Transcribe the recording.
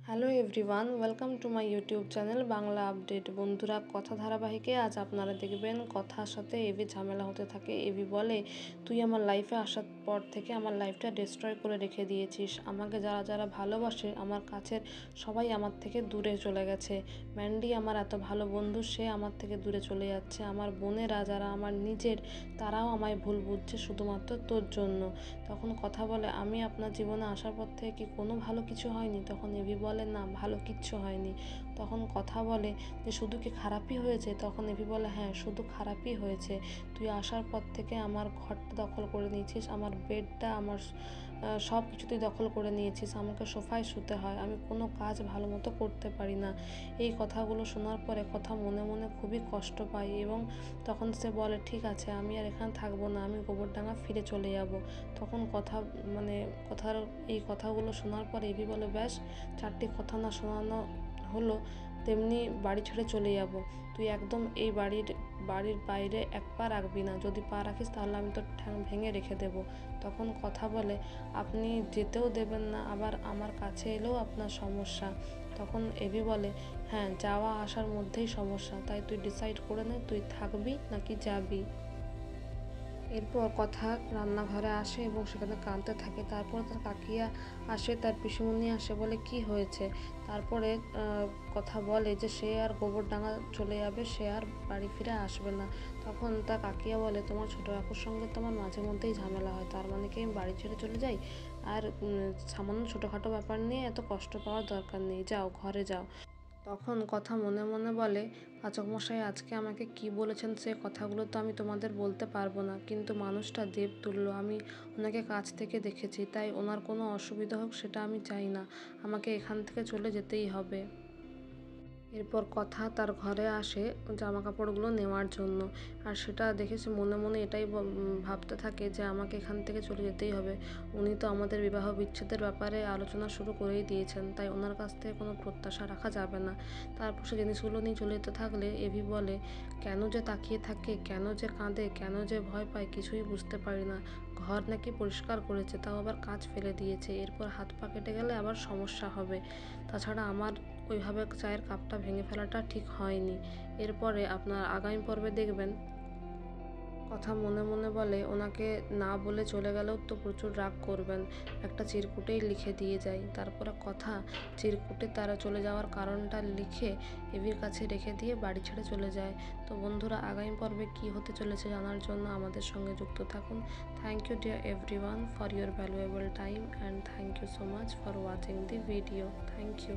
Hello everyone, welcome to my YouTube channel Bangla update. বন্ধুরা, কথা ধারাবাহিকে আজ আপনারা দেখবেন কথার সাথে এবি ঝামেলা হতে থাকে। এবি বলে, তুই আমার লাইফে আসার পর থেকে আমার লাইফটা ডিস্ট্রয় করে রেখে দিয়েছিস। আমাকে যারা যারা ভালোবাসে, আমার কাছের সবাই আমার থেকে দূরে চলে গেছে। ম্যান্ডি আমার এত ভালো বন্ধু, সে আমার থেকে দূরে চলে যাচ্ছে। আমার বোনেরা যারা আমার নিজের, তারাও আমায় ভুল বুঝছে শুধুমাত্র তোর জন্য। তখন কথা বলে, আমি আপনার জীবনে আসার পর থেকে কি কোনো ভালো কিছু হয়নি? তখন এবি বলে, না, ভালো কিচ্ছু হয়নি। তখন কথা বলে যে শুধু কি খারাপই হয়েছে? তখন এবি বলে, হ্যাঁ, শুধু খারাপই হয়েছে। তুই আসার পর থেকে আমার ঘরটা দখল করে নিয়েছিস, আমার বেডটা, আমার সব কিছু তুই দখল করে নিয়েছিস। আমাকে সোফায় শুতে হয়, আমি কোনো কাজ ভালো মতো করতে পারি না। এই কথাগুলো শোনার পরে কথা মনে মনে খুবই কষ্ট পায় এবং তখন সে বলে, ঠিক আছে, আমি আর এখানে থাকবো না, আমি গোবরডাঙ্গা ফিরে চলে যাব। তখন কথার এই কথাগুলো শোনার পর এবি বলে, ব্যাস, চারটি কথা না শোনানো হলো, তেমনি বাড়ি ছেড়ে চলে যাব। তুই একদম এই বাড়ির বাইরে এক পা রাখবি না, যদি পা রাখিস তাহলে আমি তোর ঠ্যাং ভেঙে রেখে দেব। তখন কথা বলে, আপনি যেতেও দেবেন না, আবার আমার কাছে এলেও আপনার সমস্যা। তখন এবি বলে, হ্যাঁ, যাওয়া আসার মধ্যেই সমস্যা, তাই তুই ডিসাইড করে নে, তুই থাকবি নাকি যাবি। এরপর কথা রান্নাঘরে আসে এবং সেখানে কাঁদতে থাকে। তারপর তার কাকিয়া আসে, তার পিসিমণি আসে, বলে কি হয়েছে। তারপরে কথা বলে যে সে আর গোবরডাঙ্গা চলে যাবে, সে আর বাড়ি ফিরে আসবে না। তখন তার কাকিয়া বলে, তোমার ছোটো কাকুর সঙ্গে তোমার মাঝে মধ্যেই ঝামেলা হয়, তার মানে কি আমি বাড়ি ছেড়ে চলে যাই? আর সামান্য ছোটোখাটো ব্যাপার নিয়ে এত কষ্ট পাওয়ার দরকার নেই, যাও ঘরে যাও। তখন কথা মনে মনে বলে, পাচকমশাই আজকে আমাকে কি বলেছেন সে কথাগুলো তো আমি তোমাদের বলতে পারবো না, কিন্তু মানুষটা দেবতুল্য, আমি ওনাকে কাছ থেকে দেখেছি, তাই ওনার কোনো অসুবিধা হোক সেটা আমি চাই না। আমাকে এখান থেকে চলে যেতেই হবে। এরপর কথা তার ঘরে আসে জামা কাপড়গুলো নেওয়ার জন্য, আর সেটা দেখে সে মনে মনে এটাই ভাবতে থাকে যে আমাকে এখান থেকে চলে যেতেই হবে। উনি তো আমাদের বিবাহ বিচ্ছেদের ব্যাপারে আলোচনা শুরু করেই দিয়েছেন, তাই ওনার কাছ থেকে কোনো প্রত্যাশা রাখা যাবে না। তারপর সে জিনিসগুলো নিয়ে চলে যেতে থাকলে এবি বলে, কেন যে তাকিয়ে থাকে, কেন যে কাঁদে, কেন যে ভয় পায়, কিছুই বুঝতে পারি না। ঘর নাকি পরিষ্কার করেছে, তাও আবার কাজ ফেলে দিয়েছে, এরপর হাত পা কেটে গেলে আবার সমস্যা হবে। তাছাড়া আমার ওইভাবে চায়ের কাপটা ভেঙে ফেলাটা ঠিক হয়নি। এরপরে আপনার আগামী পর্বে দেখবেন কথা মনে মনে বলে, ওনাকে না বলে চলে গেলেও তো প্রচুর রাগ করবেন, একটা চিরকুটেই লিখে দিয়ে যাই। তারপরে কথা চিরকুটে তারা চলে যাওয়ার কারণটা লিখে এবির কাছে রেখে দিয়ে বাড়ি ছেড়ে চলে যায়। তো বন্ধুরা, আগামী পর্বে কী হতে চলেছে জানার জন্য আমাদের সঙ্গে যুক্ত থাকুন। Thank you dear everyone for your valuable time, and thank you so much for watching the video. Thank you.